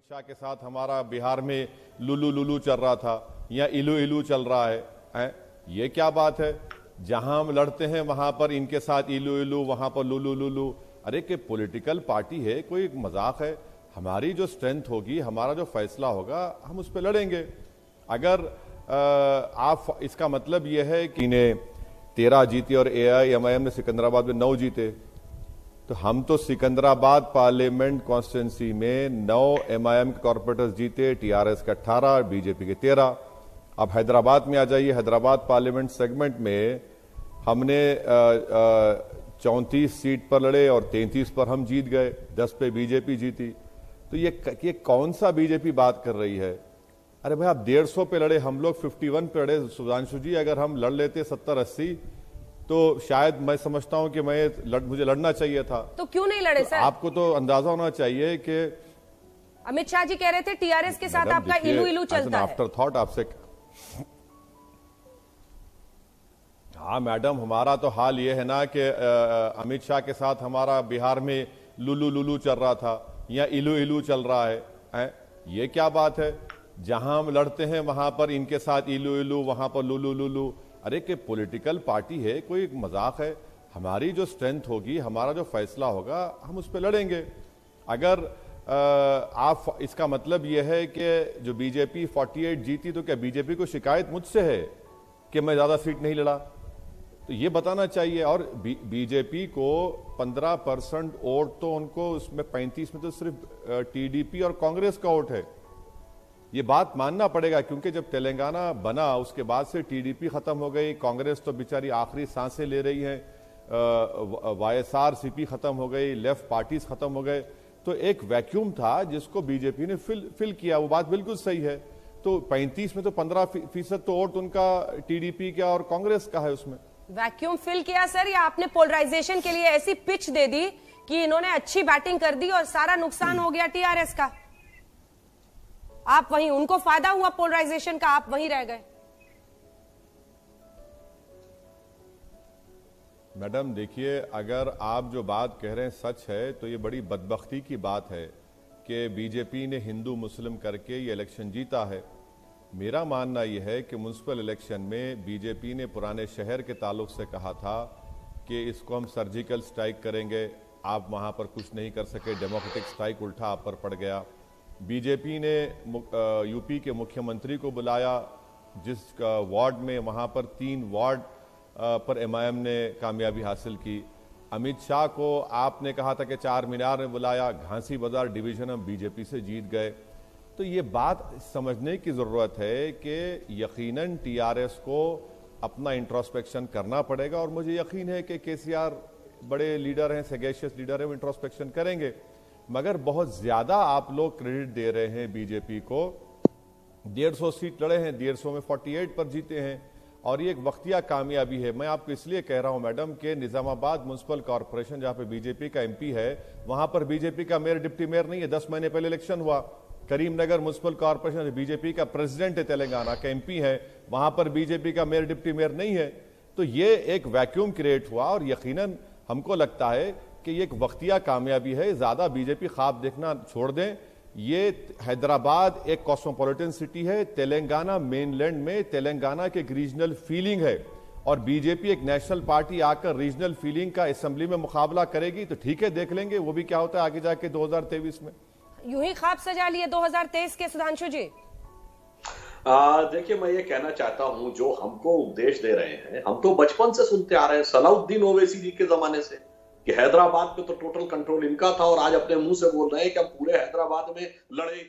अमित शाह के साथ हमारा बिहार में लुलू लुलू चल रहा था या इलू इलू चल रहा है? ये क्या बात है? जहां हम लड़ते हैं वहां पर इनके साथ इलू इलू, वहां पर लुलू लुलू। अरे कि पॉलिटिकल पार्टी है, कोई मजाक है? हमारी जो स्ट्रेंथ होगी, हमारा जो फैसला होगा, हम उस पर लड़ेंगे। अगर आप इसका मतलब यह है कि इन्हें 13 जीते और AIMIM ने सिकंदराबाद में 9 जीते, तो हम तो सिकंदराबाद पार्लियामेंट कॉन्स्टिट्यूंसी में 9 MIM के कॉर्पोरेटर्स जीते, TRS के 18, बीजेपी के 13। अब हैदराबाद में आ जाइए, हैदराबाद पार्लियामेंट सेगमेंट में हमने 34 सीट पर लड़े और 33 पर हम जीत गए, 10 पे बीजेपी जीती। तो ये कौन सा बीजेपी बात कर रही है? अरे भाई, आप 150 पे लड़े, हम लोग 51 पे लड़े। सुधांशु जी, अगर हम लड़ लेते 70-80 तो शायद मैं समझता हूं कि मुझे लड़ना चाहिए था। तो क्यों नहीं लड़े सर? आपको तो अंदाजा होना चाहिए कि अमित शाह जी कह रहे थे TRS के साथ आपका इलू इलू चलता है। आफ्टर थॉट आपसे। हाँ मैडम, हमारा तो हाल ये है ना कि अमित शाह के साथ हमारा बिहार में लुलू लुलू चल रहा था या इलू इलू चल रहा है? ये क्या बात है? जहां हम लड़ते हैं वहां पर इनके साथ इलू इलू, वहां पर लुलू लुलू। अरे कि पॉलिटिकल पार्टी है, कोई मजाक है? हमारी जो स्ट्रेंथ होगी, हमारा जो फैसला होगा, हम उस पर लड़ेंगे। अगर आप इसका मतलब यह है कि जो बीजेपी 48 जीती, तो क्या बीजेपी को शिकायत मुझसे है कि मैं ज्यादा सीट नहीं लड़ा? तो ये बताना चाहिए। और बीजेपी को 15% वोट, तो उनको उसमें 35 में तो सिर्फ TDP और कांग्रेस का वोट है। ये बात मानना पड़ेगा, क्योंकि जब तेलंगाना बना उसके बाद से TDP खत्म हो गई, कांग्रेस तो बेचारी आखिरी सांसें ले रही है, YSRCP खत्म हो गई, लेफ्ट पार्टीज खत्म हो गए। तो एक वैक्यूम था जिसको बीजेपी ने फिल किया। वो बात बिल्कुल सही है। तो 35 में तो 15% तो वोट उनका TDP का और कांग्रेस का है। उसमें वैक्यूम फिल किया सर, या आपने पोलराइजेशन के लिए ऐसी पिच दे दी कि इन्होंने अच्छी बैटिंग कर दी और सारा नुकसान हो गया TRS का? आप वहीं, उनको फायदा हुआ पोलराइजेशन का, आप वहीं रह गए। मैडम देखिए, अगर आप जो बात कह रहे हैं सच है, तो ये बड़ी बदबख्ती की बात है कि बीजेपी ने हिंदू मुस्लिम करके ये इलेक्शन जीता है। मेरा मानना यह है कि म्युनिसिपल इलेक्शन में बीजेपी ने पुराने शहर के ताल्लुक से कहा था कि इसको हम सर्जिकल स्ट्राइक करेंगे, आप वहां पर कुछ नहीं कर सके, डेमोक्रेटिक स्ट्राइक उल्टा आप पर पड़ गया। बीजेपी ने यूपी के मुख्यमंत्री को बुलाया, जिस वार्ड में वहां पर 3 वार्ड पर MIM ने कामयाबी हासिल की। अमित शाह को आपने कहा था कि 4 मीनार में बुलाया, घासी बाजार डिवीजन हम बीजेपी से जीत गए। तो ये बात समझने की जरूरत है कि यकीनन TRS को अपना इंट्रोस्पेक्शन करना पड़ेगा, और मुझे यकीन है कि KCR बड़े लीडर हैं, सगेशियस लीडर हैं, वो इंट्रोस्पेक्शन करेंगे। मगर बहुत ज्यादा आप लोग क्रेडिट दे रहे हैं बीजेपी को। 150 सीट लड़े हैं, 150 में 48 पर जीते हैं, और ये एक वक्तिया कामयाबी है। मैं आपको इसलिए कह रहा हूं मैडम कि निजामाबाद म्युनिसिपल कॉर्पोरेशन, जहां पे बीजेपी का MP है, वहां पर बीजेपी का मेयर डिप्टी मेयर नहीं है। 10 महीने पहले इलेक्शन हुआ। करीमनगर म्युनिसिपल कॉर्पोरेशन बीजेपी का प्रेसिडेंट है, तेलंगाना का MP है, वहां पर बीजेपी का मेयर डिप्टी मेयर नहीं है। तो ये एक वैक्यूम क्रिएट हुआ, और यकीनन हमको लगता है कि ये एक वक्तिया कामयाबी है। ज्यादा बीजेपी ख्वाब देखना छोड़ दें। ये हैदराबाद एक कॉस्मोपॉलिटन सिटी है, तेलंगाना मेनलैंड में तेलंगाना की एक रीजनल फीलिंग है, और बीजेपी एक नेशनल पार्टी आकर रीजनल फीलिंग का असेंबली में मुकाबला करेगी तो ठीक है, देख लेंगे वो भी क्या होता है आगे जाके 2023 में। यूं ही ख्वाब सजा लिए 2023 के सुधांशु जी? देखिए, मैं ये कहना चाहता हूं, जो हमको उपदेश दे रहे हैं, हम तो बचपन से सुनते आ रहे हैं, सलाउद्दीन ओवैसी जी के जमाने से, कि हैदराबाद पे तो टोटल कंट्रोल इनका था, और आज अपने मुंह से बोल रहे हैं कि हम पूरे हैदराबाद में लड़े।